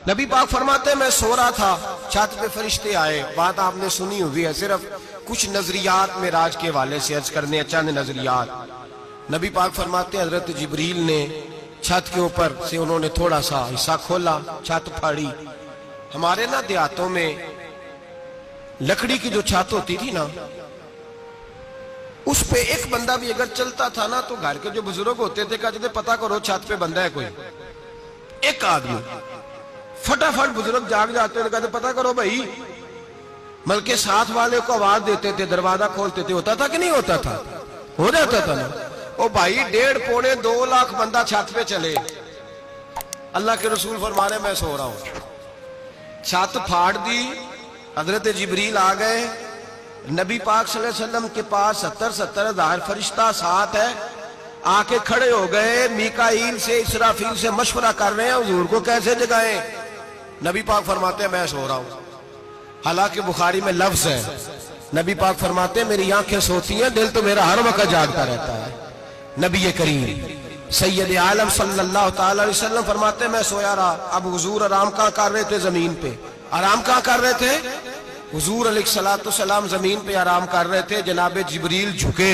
نبی پاک فرماتے ہیں میں سو رہا تھا، چھت پہ فرشتے آئے. بات آپ نے سنی ہوئی ہے، صرف کچھ نظریات معراج کے حوالے سے عرض کرنے ہیں، چند نظریات. نبی پاک فرماتے ہیں حضرت جبریل نے چھت کے اوپر سے انہوں نے تھوڑا سا حصہ کھولا، چھت پھاڑی. ہمارے نا دیہاتوں میں لکڑی کی جو چھت ہوتی تھی نا، اس پہ ایک بندہ بھی اگر چلتا تھا نا تو گھر کے جو بزرگ ہوتے تھے کہتے تھے پتہ کرو چھت پہ بندہ ہے کوئی. ایک آدمی فٹافٹ بزرگ جاگ جاتے تھے، کہتے پتہ کرو بھائی. بلکہ ساتھ والے کو آواز دیتے تھے، دروازہ کھولتے تھے. ہوتا تھا کہ نہیں ہوتا تھا؟ ہو جاتا تھا نا. او بھائی 1.5 پونے 2 لاکھ بندہ چھت پہ چلے، اللہ کے رسول فرما رہے میں سو رہا ہوں. چھت پھاڑ دی، حضرت جبریل آ گئے. نبی پاک صلی اللہ علیہ وسلم کے پاس 70 ہزار فرشتہ ساتھ ہے، آ کے کھڑے ہو گئے. میکائیل سے اسرافیل سے مشورہ کر رہے ہیں حضور کو کیسے جگائیں. نبی پاک فرماتے ہیں میں سو رہا ہوں. حالانکہ بخاری میں لفظ ہے، نبی پاک فرماتے ہیں میری آنکھیں سوتی ہیں، دل تو میرا ہر وقت جاگتا رہتا ہے. نبی کریم سید عالم صلی اللہ تعالی علیہ وسلم فرماتے ہیں میں سویا رہا. اب حضور آرام کہاں کر رہے تھے؟ زمین پہ. آرام کہاں کر رہے تھے؟ حضور علیہ السلام زمین پہ آرام کر رہے تھے. جناب جبریل جھکے.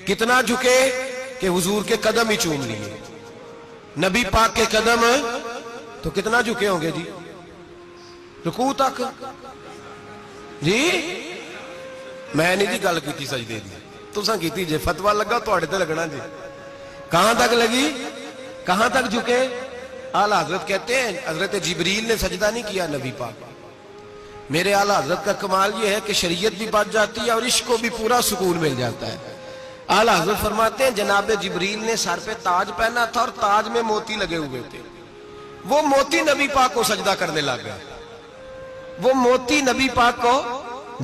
کتنا جھکے کہ حضور کے قدم ہی چوم لیے. نبی پاک کے قدم تو کتنا جھکے ہوں گے جی؟ رکوع تک. جی میں نہیں جی گل کی سجدے دی، تساں کیتی جے. فتویٰ لگا تواڈے تے لگنا جی. کہاں تک لگی؟ کہاں تک جھکے؟ اعلیٰ حضرت کہتے ہیں حضرت جبریل نے سجدہ نہیں کیا نبی پاک. میرے اعلیٰ حضرت کا کمال یہ ہے کہ شریعت بھی بچ جاتی ہے اور عشق کو بھی پورا سکون مل جاتا ہے. اعلیٰ حضرت فرماتے ہیں جناب جبریل نے سر پہ تاج پہنا تھا اور تاج میں موتی لگے ہوئے تھے. وہ موتی نبی پاک کو سجدہ کرنے لگ گئے. وہ موتی نبی پاک کو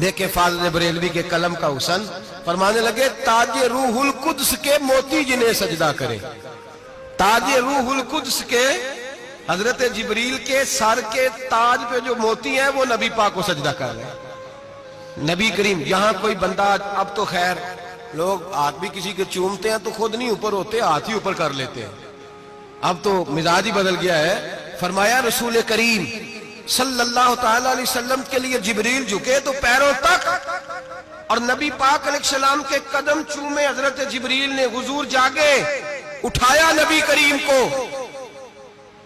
دیکھے. فاضل بریلوی کے قلم کا حسن فرمانے لگے تاج روح القدس کے موتی جنہیں سجدہ کرے. تاج روح القدس کے حضرت جبریل کے سر کے تاج پہ جو موتی ہیں وہ نبی پاک کو سجدہ کر رہے ہیں. نبی کریم یہاں کوئی بندہ، اب تو خیر لوگ ہاتھ بھی کسی کے چومتے ہیں تو خود نہیں اوپر ہوتے، ہاتھ ہی اوپر کر لیتے ہیں. اب تو مزاج ہی بدل گیا ہے. فرمایا رسول کریم صلی اللہ تعالی علیہ وسلم کے لیے جبریل جھکے تو پیروں تک، اور نبی پاک علیہ السلام کے قدم چومے. حضرت جبریل نے حضور جاگے، اٹھایا نبی کریم کو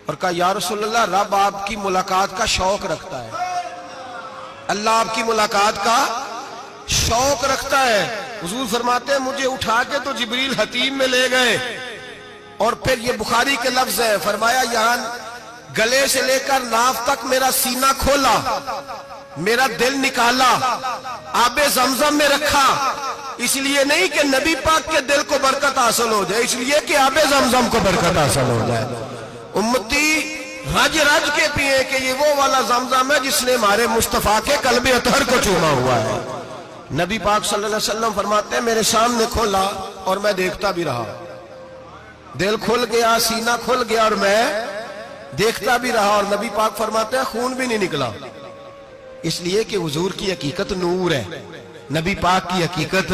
اور کہا یا رسول اللہ رب آپ کی ملاقات کا شوق رکھتا ہے، اللہ آپ کی ملاقات کا شوق رکھتا ہے. حضور فرماتے ہیں مجھے اٹھا کے تو جبریل حتیم میں لے گئے. اور پھر یہ بخاری کے لفظ ہے، فرمایا یہاں گلے سے لے کر ناف تک میرا سینہ کھولا، میرا دل نکالا، آب زمزم میں رکھا. اس لیے نہیں کہ نبی پاک کے دل کو برکت حاصل ہو جائے، اس لیے کہ آب زمزم کو برکت حاصل ہو جائے. امتی رج رج کے پیئے کہ یہ وہ والا زمزم ہے جس نے ہمارے مصطفیٰ کے قلب اطہر کو چوما ہوا ہے. نبی پاک صلی اللہ علیہ وسلم فرماتے ہیں میرے سامنے کھولا اور میں دیکھتا بھی رہا. دل کھل گیا، سینہ کھل گیا اور میں دیکھتا بھی رہا. اور نبی پاک فرماتے ہیں خون بھی نہیں نکلا، اس لیے کہ حضور کی حقیقت نور ہے، نبی پاک کی حقیقت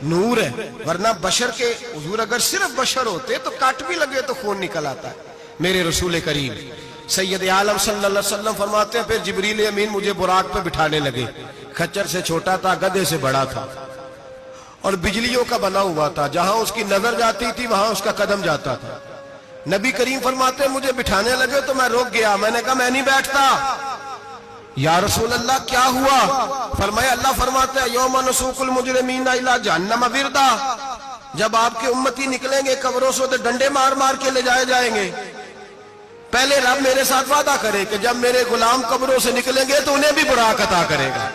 نور ہے. ورنہ بشر کے حضور اگر صرف بشر ہوتے تو کٹ بھی لگے تو خون نکل آتا ہے. میرے رسول کریم سید عالم صلی اللہ علیہ وسلم فرماتے ہیں پھر جبریل امین مجھے براق پہ بٹھانے لگے. خچر سے چھوٹا تھا، گدھے سے بڑا تھا اور بجلیوں کا بنا ہوا تھا. جہاں اس کی نظر جاتی تھی وہاں اس کا قدم جاتا تھا. نبی کریم فرماتے ہیں مجھے بٹھانے لگے تو میں رک گیا. میں نے کہا میں نہیں بیٹھتا. یا رسول اللہ کیا ہوا؟ فرمایا اللہ فرماتے ہیں یوم نسوق المجرمین الی جہنم وردا، جب آپ کے امتی نکلیں گے قبروں سے تو ڈنڈے مار مار کے لے جائے جائیں گے. پہلے رب میرے ساتھ وعدہ کرے کہ جب میرے غلام قبروں سے نکلیں گے تو انہیں بھی براق عطا کرے گا.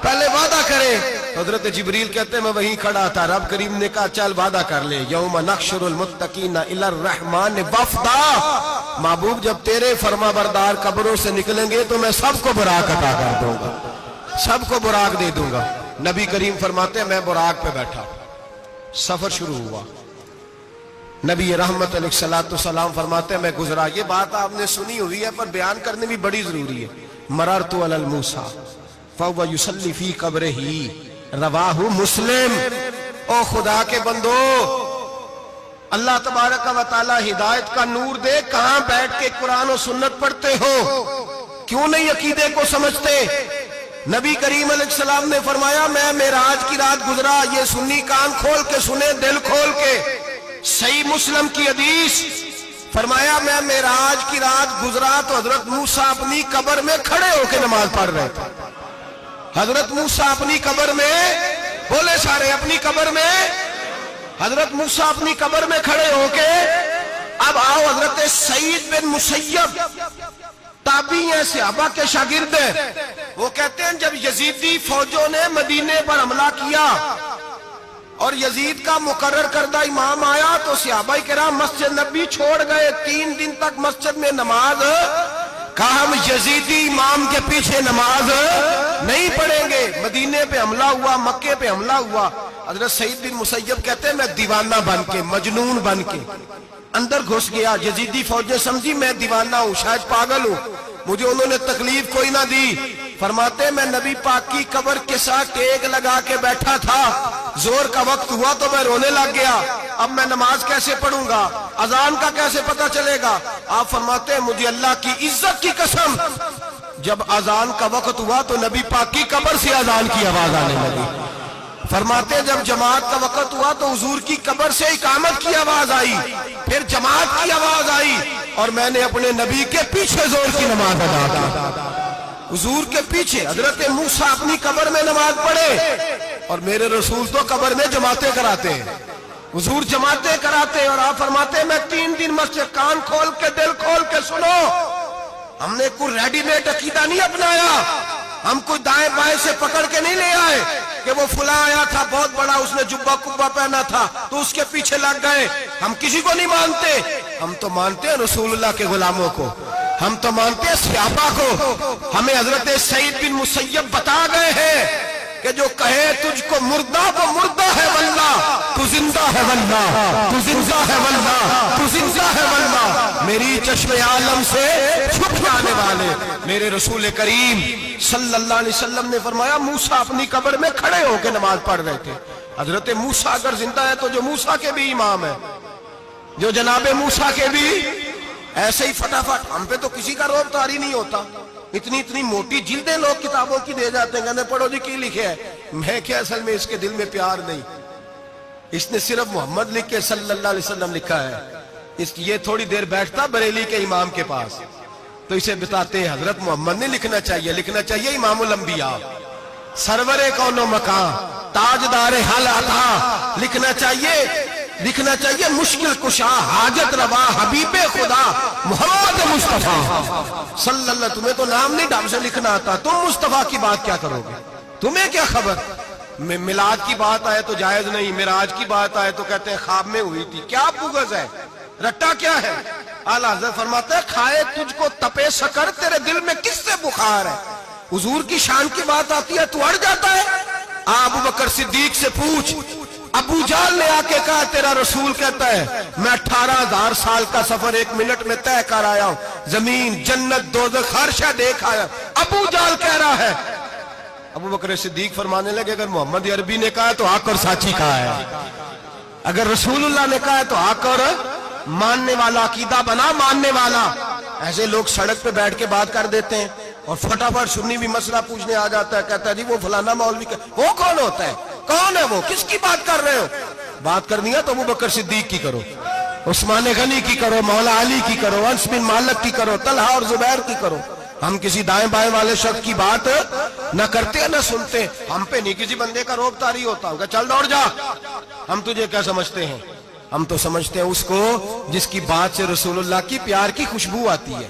پہلے وعدہ کرے. حضرت جبریل کہتے ہیں میں وہیں کھڑا تھا. رب کریم نے کہا چل وعدہ کر لے یوم نحشر المتقین الی الرحمن وفدا، محبوب جب تیرے فرما بردار قبروں سے نکلیں گے تو میں سب کو براق عطا کر دوں گا، سب کو براق دے دوں گا. نبی کریم فرماتے ہیں میں براق پہ بیٹھا. سفر شروع ہوا. نبی رحمت علیہ السلام فرماتے ہیں میں گزرا. یہ بات آپ نے سنی ہوئی ہے پر بیان کرنے بھی بڑی ضروری ہے. مررت علی الموسیٰ فَهُوَ يُصَلِّ فِي قَبْرِهِ رواہ مسلم. او خدا کے بندو اللہ تبارک و تعالی ہدایت کا نور دے. کہاں بیٹھ کے قرآن و سنت پڑھتے ہو؟ کیوں نہیں عقیدے کو سمجھتے؟ نبی کریم علیہ السلام نے فرمایا میں معراج کی رات گزرا. یہ سنی کان کھول کے سنے، دل کھول کے. صحیح مسلم کی حدیث فرمایا میں معراج کی رات گزرا تو حضرت موسیٰ اپنی قبر میں کھڑے ہو کے نماز پڑھ رہے تھے. حضرت موسیٰ اپنی قبر میں، بولے سارے، اپنی قبر میں، حضرت موسیٰ اپنی قبر میں کھڑے ہو کے. اب آؤ، حضرت سعید بن مسیب تابعی ہیں، صحابہ کے شاگرد ہیں. وہ کہتے ہیں جب یزیدی فوجوں نے مدینے پر حملہ کیا اور یزید کا مقرر کردہ امام آیا تو صحابہ کرام مسجد نبی چھوڑ گئے. 3 دن تک مسجد میں نماز. کہا ہم یزیدی امام کے پیچھے نماز نہیں پڑھیں گے. مدینے پہ حملہ ہوا، مکے پہ حملہ ہوا. حضرت سعید بن مسیب کہتے ہیں میں دیوانہ بن کے، مجنون بن کے اندر گھس گیا. یزیدی فوجیں سمجھی میں دیوانہ ہوں، شاید پاگل ہوں. مجھے انہوں نے تکلیف کوئی نہ دی. فرماتے میں نبی پاک کی قبر کے ساتھ ٹیک لگا کے بیٹھا تھا. زور کا وقت ہوا تو میں رونے لگ گیا. اب میں نماز کیسے پڑھوں گا؟ اذان کا کیسے پتہ چلے گا؟ آپ فرماتے ہیں مجھے اللہ کی عزت کی قسم جب اذان کا وقت ہوا تو نبی پاک کی قبر سے اذان کی آواز آنے لگی. فرماتے جب جماعت کا وقت ہوا تو حضور کی قبر سے اقامت کی آواز آئی، پھر جماعت کی آواز آئی اور میں نے اپنے نبی کے پیچھے زور کی نماز ادا کی. حضور کے پیچھے حضرت موسیٰ اپنی قبر میں نماز پڑھے اور میرے رسول تو قبر میں جماعتیں کراتے ہیں. حضور جماعتیں کراتے ہیں اور آپ فرماتے ہیں میں 3 دن مسجد، کان کھول کے دل کھول کے سنو. ہم نے کوئی ریڈی میڈ عقیدہ نہیں اپنایا. ہم کوئی دائیں بائیں سے پکڑ کے نہیں لے آئے کہ وہ فلاں آیا تھا بہت بڑا، اس نے جبہ کبہ پہنا تھا تو اس کے پیچھے لگ گئے. ہم کسی کو نہیں مانتے. ہم تو مانتے ہیں رسول اللہ کے غلاموں کو. ہم تو مانتے ہیں صحابہ کو. ہمیں حضرت سعید بن مسیب بتا گئے ہیں کہ جو کہے تجھ کو مردہ وہ مردہ ہے واللہ، تو زندہ ہے واللہ، تو زندہ ہے واللہ، تو زندہ ہے واللہ. میری چشم عالم سے چھپ جانے والے میرے رسول کریم صلی اللہ علیہ وسلم نے فرمایا موسیٰ اپنی قبر میں کھڑے ہو کے نماز پڑھ رہے تھے. حضرت موسیٰ اگر زندہ ہے تو جو موسیٰ کے بھی امام ہے، جو جناب موسیٰ کے بھی ایسے ہی فٹافٹ. ہم پہ تو کسی کا روب طاری نہیں ہوتا. اتنی موٹی جلدیں لوگ کتابوں کی دے جاتے ہیں، کہتے پڑھو جی کی لکھے ہے. میں کیا اصل میں اس کے دل میں پیار نہیں. اس نے صرف محمد لکھ کے صلی اللہ علیہ وسلم لکھا ہے. یہ تھوڑی دیر بیٹھتا بریلی کے امام کے پاس تو اسے بتاتے ہیں حضرت محمد نے لکھنا چاہیے، لکھنا چاہیے امام الانبیاء، سرور کون و مکان، تاجدار حال عطا. لکھنا چاہیے مشکل کشا، حاجت روا، حبیب خدا محمد مصطفیٰ صلی اللہ. تمہیں تو نام نہیں ڈھنگ سے لکھنا آتا، تم مصطفیٰ کی بات کیا کرو گے؟ تمہیں کیا خبر؟ میلاد کی بات آئے تو جائز نہیں، معراج کی بات آئے تو کہتے ہیں خواب میں ہوئی تھی. کیا بغض ہے؟ رٹا کیا ہے؟ اعلیٰ حضرت فرماتا ہے کھائے تجھ کو تپے سکر، تیرے دل میں کس سے بخار ہے؟ حضور کی شان کی بات آتی ہے تو اڑ جاتا ہے. ابو بکر صدیق سے پوچھ. ابو جہل نے آ کے کہا تیرا رسول کہتا ہے میں 18,000 سال کا سفر 1 منٹ میں طے کر آیا ہوں، زمین جنت دوزخ ہر شے دیکھ آیا. ابو جہل کہہ رہا ہے. ابو بکر صدیق فرمانے لگے اگر محمد عربی نے کہا تو حق اور سچی کہا ہے، اگر رسول اللہ نے کہا تو حق اور ماننے والا. عقیدہ بنا ماننے والا. ایسے لوگ سڑک پہ بیٹھ کے بات کر دیتے ہیں اور فٹافٹ سنی بھی مسئلہ پوچھنے آ جاتا ہے، کہتا ہے جی وہ فلانا مولوی وہ کون ہوتا ہے؟ کون ہے وہ؟ کس کی بات کر رہے ہو؟ بات کرنی ہے تو ابو بکر صدیق کی کرو، عثمان غنی کی کرو، مولا علی کی کرو، انس بن مالک کی کرو، طلحہ اور زبیر کی کرو. ہم کسی دائیں بائیں والے شخص کی بات نہ کرتے نہ سنتے. ہم پہ نہیں کسی بندے کا روب طاری ہوتا ہوگا چل دوڑ جا. ہم تجھے کیا سمجھتے ہیں؟ ہم تو سمجھتے ہیں اس کو جس کی بات سے رسول اللہ کی پیار کی خوشبو آتی ہے.